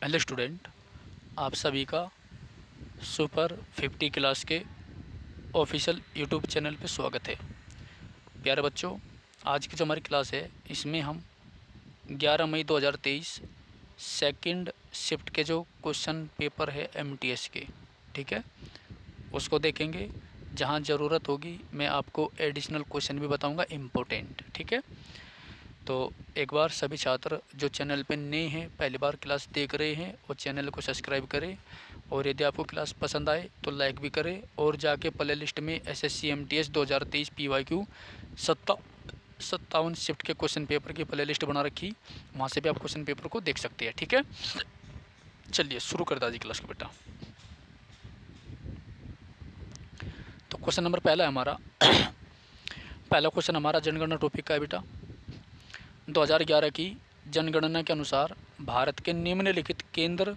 Hello student, आप सभी का सुपर 50 क्लास के ऑफिशियल यूट्यूब चैनल पे स्वागत है। प्यारे बच्चों, आज की जो हमारी क्लास है इसमें हम 11 मई 2023 सेकंड शिफ्ट के जो क्वेश्चन पेपर है एमटीएस के, ठीक है, उसको देखेंगे। जहां ज़रूरत होगी मैं आपको एडिशनल क्वेश्चन भी बताऊंगा इम्पोर्टेंट, ठीक है। तो एक बार सभी छात्र जो चैनल पे नए हैं, पहली बार क्लास देख रहे हैं, वो चैनल को सब्सक्राइब करें और यदि आपको क्लास पसंद आए तो लाइक भी करें और जाके प्ले लिस्ट में एसएससी एमटीएस 2023 पीवाईक्यू 57 शिफ्ट के क्वेश्चन पेपर की प्ले लिस्ट बना रखी, वहाँ से भी आप क्वेश्चन पेपर को देख सकते हैं, ठीक है। चलिए शुरू कर दादी क्लास को बेटा। तो क्वेश्चन नंबर पहला है हमारा पहला क्वेश्चन हमारा जनगणना टॉपिक का है बेटा। 2011 की जनगणना के अनुसार भारत के निम्नलिखित केंद्र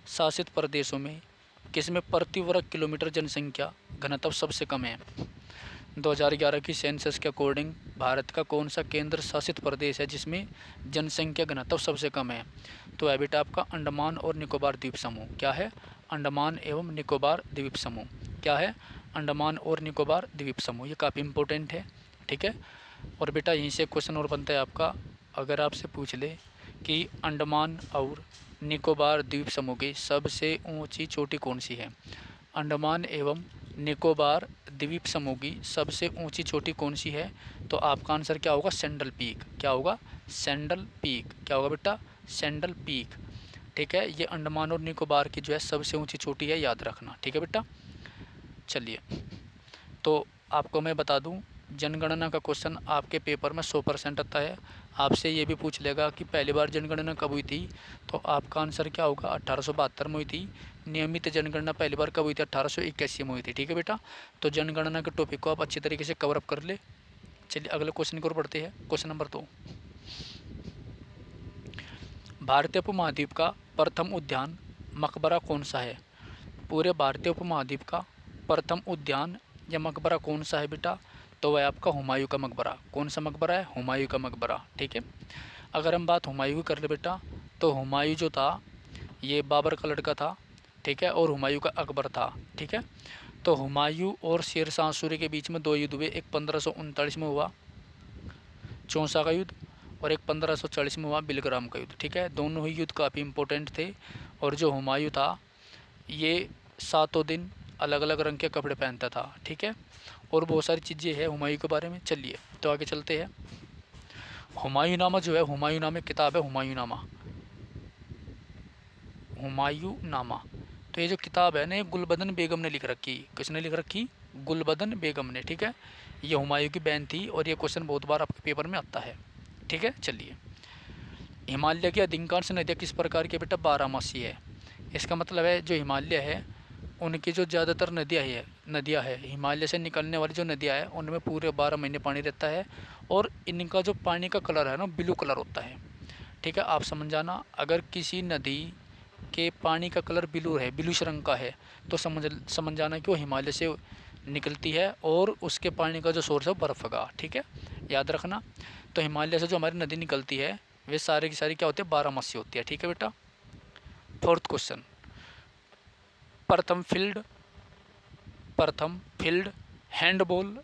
शासित प्रदेशों में किसमें प्रति वर्ग किलोमीटर जनसंख्या घनत्व सबसे कम है। 2011 की सेंसस के अकॉर्डिंग भारत का कौन सा केंद्र शासित प्रदेश है जिसमें जनसंख्या घनत्व सबसे कम है। तो है बेटा आपका अंडमान और निकोबार द्वीप समूह। क्या है? अंडमान एवं निकोबार द्वीप समूह। क्या है? अंडमान और निकोबार द्वीप समूह। ये काफ़ी इंपॉर्टेंट है, ठीक है। और बेटा यहीं से क्वेश्चन और बनता है आपका, अगर आपसे पूछ ले कि अंडमान और निकोबार द्वीप समूह की सबसे ऊंची चोटी कौन सी है। अंडमान एवं निकोबार द्वीप समूह की सबसे ऊंची चोटी कौन सी है? तो आपका आंसर क्या होगा? Sandal peak. क्या होगा? Sandal peak. क्या होगा बेटा? सैंडल पीक, ठीक है। ये अंडमान और निकोबार की जो है सबसे ऊंची चोटी है, याद रखना, ठीक है बेटा। चलिए, तो आपको मैं बता दूं, जनगणना का क्वेश्चन आपके पेपर में 100% आता है। आपसे ये भी पूछ लेगा कि पहली बार जनगणना कब हुई थी, तो आपका आंसर क्या होगा? 1872 में हुई थी। नियमित जनगणना पहली बार कब हुई थी? 1881 में हुई थी, ठीक है बेटा। तो जनगणना के टॉपिक को आप अच्छी तरीके से कवर अप कर ले। चलिए अगले क्वेश्चन की ओर बढ़ते हैं। क्वेश्चन नंबर 2, भारतीय उपमहाद्वीप का प्रथम उद्यान मकबरा कौन सा है? पूरे भारतीय उपमहाद्वीप का प्रथम उद्यान या मकबरा कौन सा है बेटा? तो वह आपका हुमायूं का मकबरा। कौन सा मकबरा है? हुमायूं का मकबरा, ठीक है। अगर हम बात हुमायूं की कर ले बेटा, तो हुमायूं जो था ये बाबर का लड़का था, ठीक है, और हुमायूं का अकबर था, ठीक है। तो हुमायूं और शेर शाह सूरी के बीच में दो युद्ध हुए। एक 1539 में हुआ, चौसा का युद्ध, और एक 1540 में हुआ, बिलग्राम का युद्ध, ठीक है। दोनों ही युद्ध काफ़ी इंपॉर्टेंट थे। और जो हुमायूं था ये 7 दिन अलग अलग रंग के कपड़े पहनता था, ठीक है। और बहुत सारी चीज़ें हैं हुमायूं के बारे में। चलिए तो आगे चलते हैं। हुमायूंनामा जो है, हुमायूंनामा किताब है, हुमायूंनामा, हुमायूंनामा। तो ये जो किताब है ना, ये गुलबदन बेगम ने लिख रखी। किसने लिख रखी? गुलबदन बेगम ने, ठीक है। ये हुमायूं की बहन थी और ये क्वेश्चन बहुत बार आपके पेपर में आता है, ठीक है। चलिए, हिमालय की अधिकांश नदियाँ किस प्रकार की बेटा? बारहमासी है। इसका मतलब है जो हिमालय है उनकी जो ज़्यादातर नदियाँ है हिमालय से निकलने वाली जो नदियाँ हैं उनमें पूरे 12 महीने पानी रहता है। और इनका जो पानी का कलर है ना, ब्लू कलर होता है, ठीक है। आप समझ जाना, अगर किसी नदी के पानी का कलर ब्लू है, ब्लूश रंग का है, तो समझ जाना कि वो हिमालय से निकलती है और उसके पानी का जो सोर्स है बर्फ़ का, ठीक है, याद रखना। तो हिमालय से जो हमारी नदी निकलती है वे सारी की सारी क्या होती है? बारहमासी होती है, ठीक है बेटा। फोर्थ क्वेश्चन, प्रथम फील्ड प्रथम फील्ड हैंडबॉल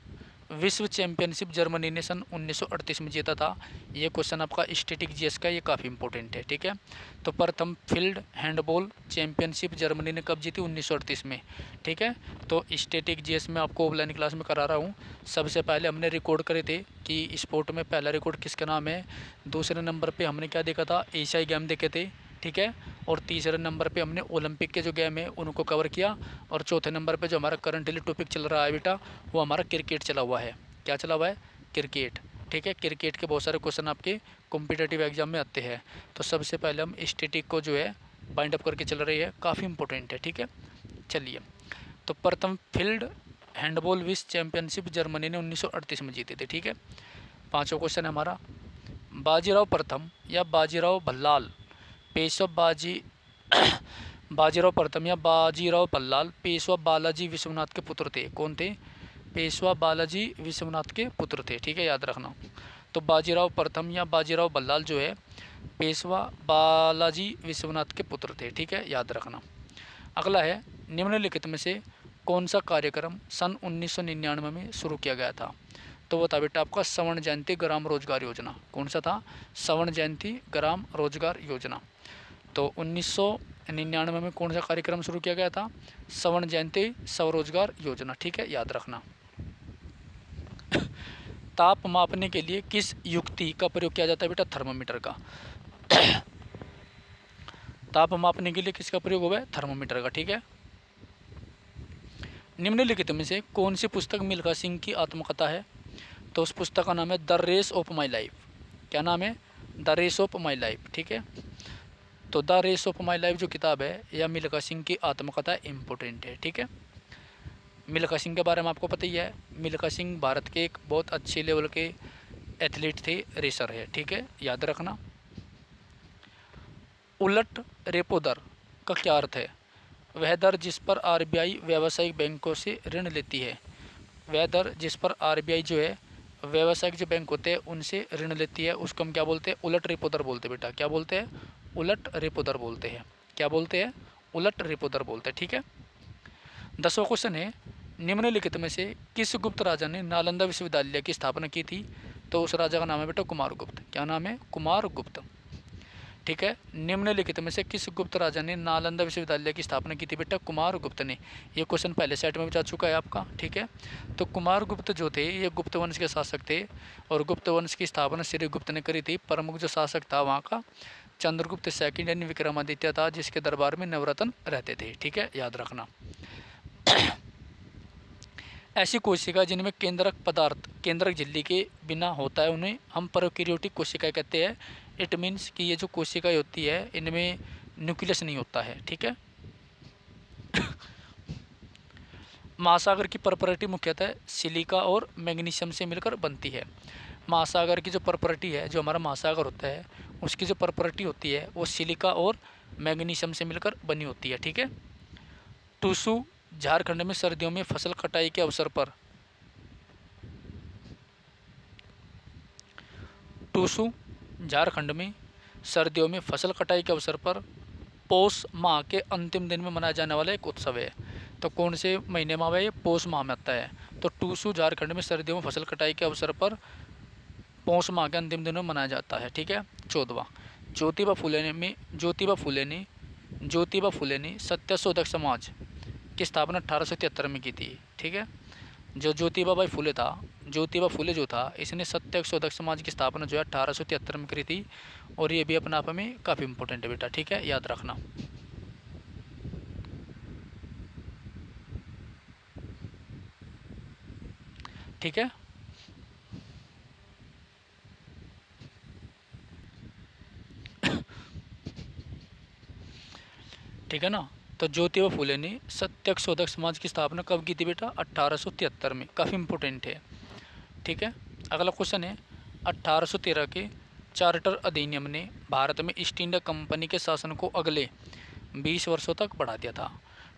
विश्व चैंपियनशिप जर्मनी ने सन 1938 में जीता था। ये क्वेश्चन आपका स्टैटिक जीएस का, ये काफ़ी इंपॉर्टेंट है, ठीक है। तो प्रथम फील्ड हैंडबॉल चैंपियनशिप जर्मनी ने कब जीती? 1938 में, ठीक है। तो स्टैटिक जीएस में आपको ऑफलाइन क्लास में करा रहा हूँ। सबसे पहले हमने रिकॉर्ड करे थे कि स्पोर्ट में पहला रिकॉर्ड किसका नाम है। दूसरे नंबर पर हमने क्या देखा था? एशियाई गेम देखे थे, ठीक है। और तीसरे नंबर पे हमने ओलंपिक के जो गेम है उनको कवर किया। और चौथे नंबर पे जो हमारा करंटली टॉपिक चल रहा है बेटा, वो हमारा क्रिकेट चला हुआ है। क्या चला हुआ है? क्रिकेट, ठीक है। क्रिकेट के बहुत सारे क्वेश्चन आपके कॉम्पिटिटिव एग्जाम में आते हैं। तो सबसे पहले हम स्टैटिक को जो है बाइंड अप करके चल रही है, काफ़ी इंपॉर्टेंट है, ठीक है। चलिए, तो प्रथम फील्ड हैंडबॉल विश्व चैंपियनशिप जर्मनी ने 1938 में जीते थे, ठीक है। पाँचों क्वेश्चन है हमारा, बाजीराव प्रथम या बाजीराव भल्लाल पेशवा बाजीराव प्रथम या बाजीराव भल्लाल पेशवा बालाजी विश्वनाथ के पुत्र थे। कौन थे? पेशवा बालाजी विश्वनाथ के पुत्र थे, ठीक है, याद रखना। तो बाजीराव प्रथम या बाजीराव बल्लाल जो है पेशवा बालाजी विश्वनाथ के पुत्र थे, ठीक है, याद रखना। अगला है निम्नलिखित में से कौन सा कार्यक्रम सन 1999 में शुरू किया गया था? तो वो था बेटा आपका स्वर्ण जयंती ग्राम रोजगार योजना। कौन सा था? स्वर्ण जयंती ग्राम रोजगार योजना। तो 1999 में कौन सा कार्यक्रम शुरू किया गया था? स्वर्ण जयंती स्वरोजगार योजना, ठीक है, याद रखना। ताप मापने के लिए किस युक्ति का प्रयोग किया जाता है बेटा? थर्मामीटर का। ताप मापने के लिए किसका प्रयोग हुआ है? थर्मामीटर का, ठीक है। निम्नलिखित में से कौन सी पुस्तक मिल्खा सिंह की आत्मकथा है? तो उस पुस्तक का नाम है the race of my life. क्या नाम है? The race of my life, ठीक है। तो the race of my life जो किताब है यह मिल्खा सिंह की आत्मकथा इम्पोर्टेंट है, ठीक है। मिल्खा सिंह के बारे में आपको पता ही है, मिल्खा सिंह भारत के एक बहुत अच्छे लेवल के एथलीट थे, रेसर है, ठीक है, याद रखना। उलट रेपो दर का क्या अर्थ है? वह दर जिस पर आरबीआई व्यावसायिक बैंकों से ऋण लेती है। वह दर जिस पर आरबीआई जो है व्यावसायिक जो बैंक होते हैं उनसे ऋण लेती है, उसको हम क्या बोलते हैं? उलट रेपो दर बोलते हैं बेटा। क्या बोलते हैं? उलट रेपो दर बोलते हैं। क्या बोलते हैं? उलट रेपो दर बोलते हैं, ठीक है। 10वां क्वेश्चन है निम्नलिखित में से किस गुप्त राजा ने नालंदा विश्वविद्यालय की स्थापना की थी? तो उस राजा का नाम है बेटा कुमारगुप्त। क्या नाम है? कुमारगुप्त, ठीक है। निम्नलिखित में से किस गुप्त राजा ने नालंदा विश्वविद्यालय की स्थापना की थी बेटा? कुमारगुप्त ने। ये क्वेश्चन पहले सेट में भी जा चुका है आपका, ठीक है। तो कुमारगुप्त जो थे ये गुप्त वंश के शासक थे और गुप्त वंश की स्थापना श्रीगुप्त ने करी थी। प्रमुख जो शासक था वहाँ का चंद्रगुप्त सेकंड यानी विक्रमादित्य था, जिसके दरबार में नवरत्न रहते थे, ठीक है, याद रखना। ऐसी कोशिका जिनमें केंद्रक पदार्थ केंद्रक झिल्ली के बिना होता है उन्हें हम प्रोकैरियोटिक कोशिकाएं कहते हैं। इट मीन्स कि ये जो कोशिकाएं होती है इनमें न्यूक्लियस नहीं होता है, ठीक है। महासागर की प्रॉपर्टी मुख्यतः सिलिका और मैग्नीशियम से मिलकर बनती है। महासागर की जो प्रॉपर्टी है, जो हमारा महासागर होता है उसकी जो प्रॉपर्टी होती है वो सिलिका और मैग्नीशियम से मिलकर बनी होती है, ठीक है। टूसू झारखंड में सर्दियों में फसल कटाई के अवसर पर टूसू झारखंड में सर्दियों में फसल कटाई के अवसर पर पौष माह के अंतिम दिन में मनाया जाने वाला एक उत्सव है। तो कौन से महीने में है? ये पौष माह में आता है। तो टूसू झारखंड में सर्दियों में फसल कटाई के अवसर पर पौष माह के अंतिम दिन में मनाया जाता है, ठीक है। 14वां ज्योतिबा फुले ने सत्यशोधक समाज की स्थापना 1873 में की थी, ठीक है। जो ज्योतिबा फुले जो था इसने सत्यशोधक समाज की स्थापना जो है 1873 में करी थी और ये भी अपने आप में काफ़ी इंपॉर्टेंट है बेटा, ठीक है, याद रखना। ठीक है, ठीक है ना। तो ज्योतिबा फुले ने सत्यशोधक समाज की स्थापना कब की थी बेटा? 1873 में, काफ़ी इंपॉर्टेंट है, ठीक है। अगला क्वेश्चन है 1813 के चार्टर अधिनियम ने भारत में ईस्ट इंडिया कंपनी के शासन को अगले 20 वर्षों तक बढ़ा दिया था,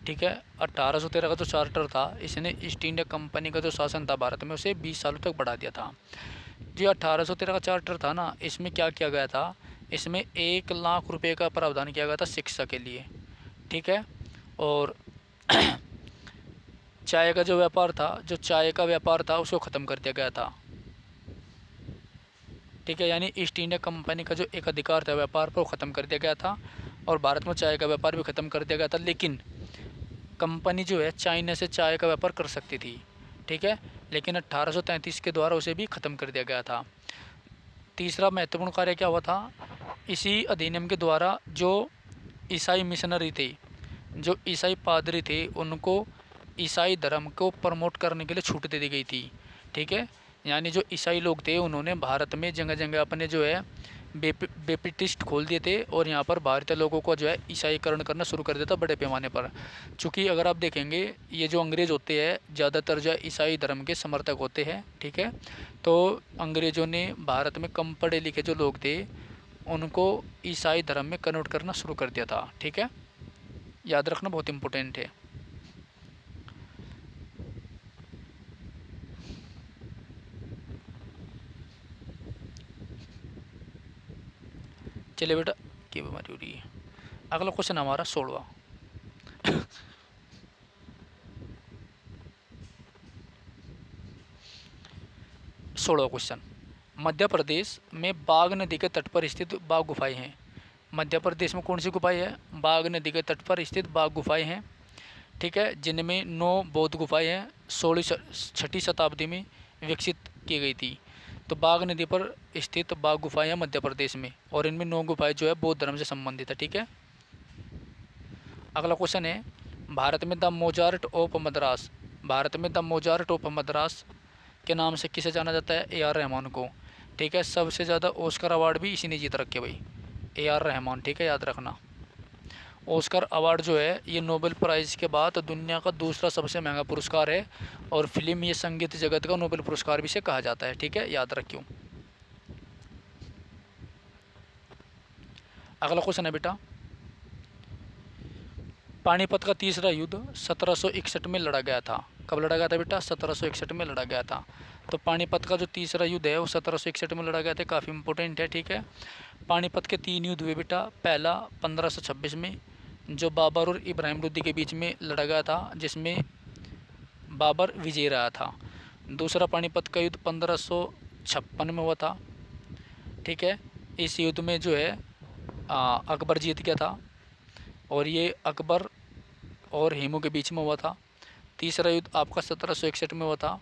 ठीक है। 1813 का जो चार्टर था इसने ईस्ट इंडिया कंपनी का जो शासन था भारत में उसे 20 सालों तक बढ़ा दिया था। जो 1813 का चार्टर था ना, इसमें क्या किया गया था? इसमें 1 लाख रुपए का प्रावधान किया गया था शिक्षा के लिए, ठीक है। और चाय का जो व्यापार था उसको ख़त्म कर दिया गया था, ठीक है। यानी ईस्ट इंडिया कंपनी का जो एक अधिकार था व्यापार पर वो ख़त्म कर दिया गया था और भारत में चाय का व्यापार भी ख़त्म कर दिया गया था। लेकिन कंपनी जो है चाइना से चाय का व्यापार कर सकती थी, ठीक है, लेकिन 1833 के द्वारा उसे भी ख़त्म कर दिया गया था। तीसरा महत्वपूर्ण कार्य क्या हुआ था? इसी अधिनियम के द्वारा जो ईसाई मिशनरी थे, जो ईसाई पादरी थे, उनको ईसाई धर्म को प्रमोट करने के लिए छूट दे दी गई थी, ठीक है। यानी जो ईसाई लोग थे उन्होंने भारत में जगह जगह अपने जो है बेपिटिस्ट खोल दिए थे और यहाँ पर भारतीय लोगों को जो है ईसाईकरण करना शुरू कर दिया था बड़े पैमाने पर। चूँकि अगर आप देखेंगे ये जो अंग्रेज़ होते हैं ज़्यादातर जो है ईसाई धर्म के समर्थक होते हैं, ठीक है। तो अंग्रेज़ों ने भारत में कम पढ़े लिखे जो लोग थे उनको ईसाई धर्म में कन्वर्ट करना शुरू कर दिया था, ठीक है, याद रखना बहुत इम्पोर्टेंट है। चलिए बेटा, क्या बीमारी हो रही है। अगला क्वेश्चन हमारा 16वां। 16वां क्वेश्चन, मध्य प्रदेश में बाघ नदी के तट पर स्थित बाघ गुफाएं हैं। मध्य प्रदेश में कौन सी गुफाएं हैं? बाघ नदी के तट पर स्थित बाघ गुफाएं हैं, ठीक है, जिनमें 9 बौद्ध गुफाएं हैं, 6वीं शताब्दी में विकसित की गई थी। तो बाघ नदी पर स्थित बाघ गुफाएं हैं मध्य प्रदेश में, और इनमें 9 गुफाएं जो है बौद्ध धर्म से संबंधित है, ठीक है। अगला क्वेश्चन है, भारत में the Mozart of Madras, Bharat में द मोजार्ट ऑफ मद्रास के नाम से किसे जाना जाता है? ए आर रहमान को, ठीक है। सबसे ज़्यादा ऑस्कर अवार्ड भी इसी ने जीत रखे भाई, ए आर रहमान, ठीक है, याद रखना। ऑस्कर अवार्ड जो है ये नोबेल प्राइज़ के बाद दुनिया का दूसरा सबसे महंगा पुरस्कार है, और फिल्म या संगीत जगत का नोबेल पुरस्कार भी इसे कहा जाता है, ठीक है, याद रखियो। अगला क्वेश्चन है बेटा, पानीपत का तीसरा युद्ध 1761 में लड़ा गया था। कब लड़ा गया था बेटा? 1761 में लड़ा गया था। तो पानीपत का जो तीसरा युद्ध है वो 1761 में लड़ा गया था, काफ़ी इंपॉर्टेंट है, ठीक है। पानीपत के 3 युद्ध हुए बेटा। पहला 1526 में जो बाबर और इब्राहिम लोदी के बीच में लड़ा गया था, जिसमें बाबर विजयी रहा था। दूसरा पानीपत का युद्ध 1556 में हुआ था, ठीक है। इस युद्ध में जो है अकबर जीत गया था, और ये अकबर और हेमू के बीच में हुआ था। तीसरा युद्ध आपका 1761 में हुआ था,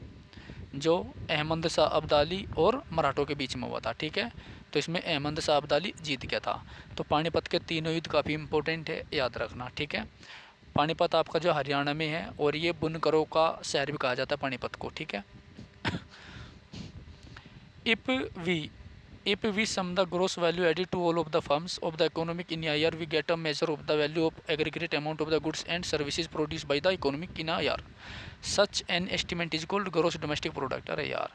जो अहमद शाह अब्दाली और मराठों के बीच में हुआ था, ठीक है। तो इसमें अहमद शाह अब्दाली जीत गया था। तो पानीपत के तीनों युद्ध काफ़ी इंपॉर्टेंट है, याद रखना, ठीक है। पानीपत आपका जो हरियाणा में है, और ये बुनकरों का शहर भी कहा जाता है पानीपत को, ठीक है। If we sum the gross value added to all of the firms of the economic in a year, we get a measure of the value of aggregate amount of the goods and services produced by the economic in a year. Such an estimate is called gross domestic product. अरे यार,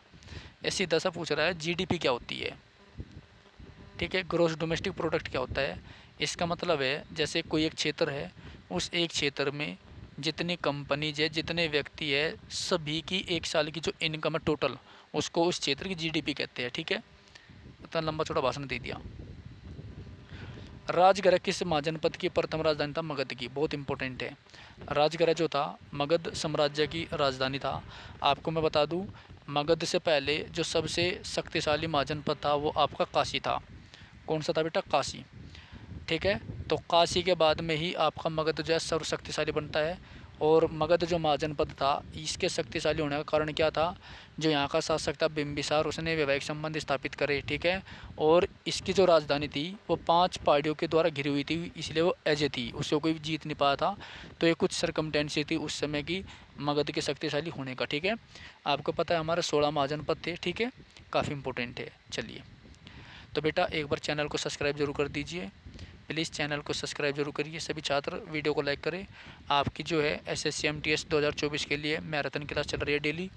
ऐसी दशा पूछ रहा है GDP क्या होती है, ठीक है। ग्रोस डोमेस्टिक प्रोडक्ट क्या होता है? इसका मतलब है जैसे कोई एक क्षेत्र है, उस एक क्षेत्र में जितनी कंपनीज है, जितने व्यक्ति है, सभी की एक साल की जो इनकम है टोटल, उसको उस क्षेत्र की जीडीपी कहते हैं, ठीक है। इतना लंबा छोटा भाषण दे दिया। राजगृह किस महाजनपद की प्रथम राजधानी था? मगध की, बहुत इंपॉर्टेंट है। राजगृह जो था मगध साम्राज्य की राजधानी था। आपको मैं बता दूं, मगध से पहले जो सबसे शक्तिशाली महाजनपद था वो आपका काशी था। कौन सा था बेटा? काशी, ठीक है। तो काशी के बाद में ही आपका मगध जो है सर्वशक्तिशाली बनता है। और मगध जो महाजनपद था, इसके शक्तिशाली होने का कारण क्या था? जो यहाँ का शासक था बिम्बिसार, उसने वैवाहिक संबंध स्थापित करे, ठीक है। और इसकी जो राजधानी थी वो 5 पहाड़ियों के द्वारा घिरी हुई थी, इसलिए वो अजय थी, उससे कोई जीत नहीं पाया था। तो ये कुछ सरकमटेंसी थी उस समय की मगध के शक्तिशाली होने का, ठीक है। आपको पता है हमारे 16 महाजनपद थे, ठीक है, काफ़ी इंपॉर्टेंट है। चलिए, तो बेटा एक बार चैनल को सब्सक्राइब जरूर कर दीजिए, प्लीज़ चैनल को सब्सक्राइब जरूर करिए। सभी छात्र वीडियो को लाइक करें। आपकी जो है SSC MTS 2024 के लिए मैराथन क्लास चल रही है डेली,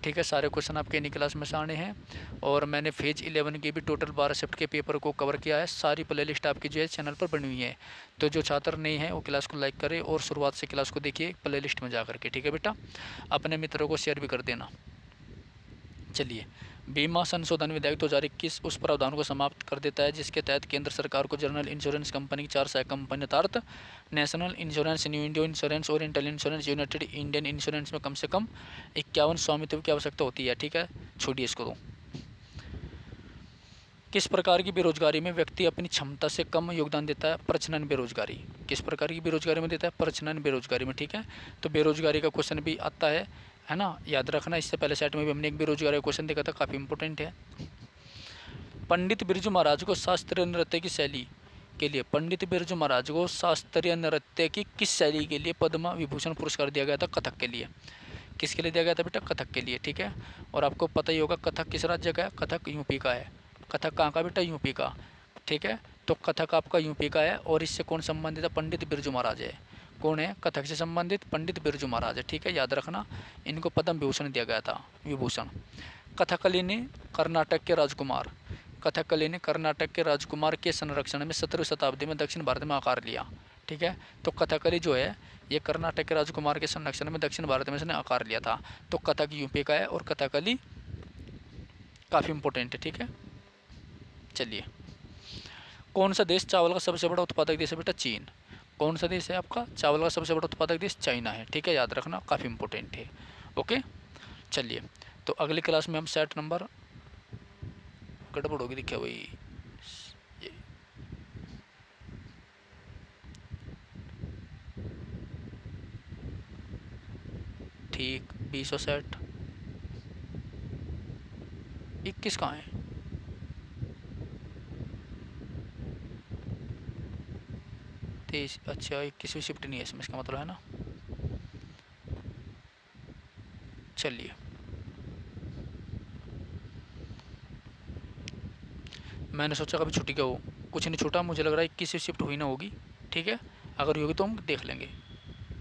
ठीक है। सारे क्वेश्चन आपके इन्हीं क्लास में से आने हैं, और मैंने फेज 11 की भी टोटल 12 शिफ्ट के पेपर को कवर किया है। सारी प्लेलिस्ट आपकी जो है चैनल पर बनी हुई है। तो जो छात्र नहीं है वो क्लास को लाइक करें और शुरुआत से क्लास को देखिए प्लेलिस्ट में जा करके, ठीक है बेटा। अपने मित्रों को शेयर भी कर देना। चलिए, बीमा संशोधन विधेयक 2021 उस प्रावधान को समाप्त कर देता है जिसके तहत केंद्र सरकार को जनरल इंश्योरेंस कंपनी की 4 सहायक कंपनी अर्थात national insurance, new India insurance, oriental insurance, United Indian insurance में कम से कम 51 स्वामित्व की आवश्यकता होती है, ठीक है। छोड़िए इसको। तो किस प्रकार की बेरोजगारी में व्यक्ति अपनी क्षमता से कम योगदान देता है? प्रच्छन्न बेरोजगारी। किस प्रकार की बेरोजगारी में देता है? प्रच्छन्न बेरोजगारी में, ठीक है। तो बेरोजगारी का क्वेश्चन भी आता है ना, याद रखना। इससे पहले सेट में भी हमने एक बेरोजगारी का क्वेश्चन देखा था, काफ़ी इंपॉर्टेंट है। पंडित बिरजू महाराज को शास्त्रीय नृत्य की शैली के लिए, पंडित बिरजू महाराज को शास्त्रीय नृत्य की किस शैली के लिए पद्म विभूषण पुरस्कार दिया गया था? कथक के लिए। किसके लिए दिया गया था बेटा? कथक के लिए, ठीक है। और आपको पता ही होगा कथक किस राज्य का है? कथक यूपी का है। कथक कहाँ का बेटा? यूपी का, ठीक है। तो कथक आपका यूपी का है, और इससे कौन संबंधित है? पंडित बिरजू महाराज है। कौन है कथक से संबंधित? पंडित बिरजू महाराज है, ठीक है, याद रखना। इनको पद्म विभूषण दिया गया था, विभूषण। कथकली ने कर्नाटक के राजकुमार, कथकली ने कर्नाटक के राजकुमार के संरक्षण में 17वीं शताब्दी में दक्षिण भारत में आकार लिया, ठीक है। तो कथकली जो है ये कर्नाटक के राजकुमार के संरक्षण में दक्षिण भारत में इसने आकार लिया था। तो कथक यूपी का है और कथकली काफ़ी इंपॉर्टेंट है, ठीक है। चलिए, कौन सा देश चावल का सबसे बड़ा उत्पादक देश है बेटा? चीन। कौन सा देश है आपका चावल का सबसे बड़ा उत्पादक देश? चाइना है। ठीक है, याद रखना, काफ़ी इंपॉर्टेंट है। ओके, चलिए, तो अगली क्लास में हम सेट नंबर, गड़बड़ होगी दिखा वही, ठीक 20 और सेट 21 कहाँ है? तेईस, अच्छा 21वीं शिफ्ट नहीं है इसमें, इसका मतलब है ना। चलिए, मैंने सोचा कभी छुट्टी का हो, कुछ नहीं छूटा, मुझे लग रहा है 21वीं शिफ्ट हुई ना होगी। ठीक है, अगर हुई होगी तो हम देख लेंगे।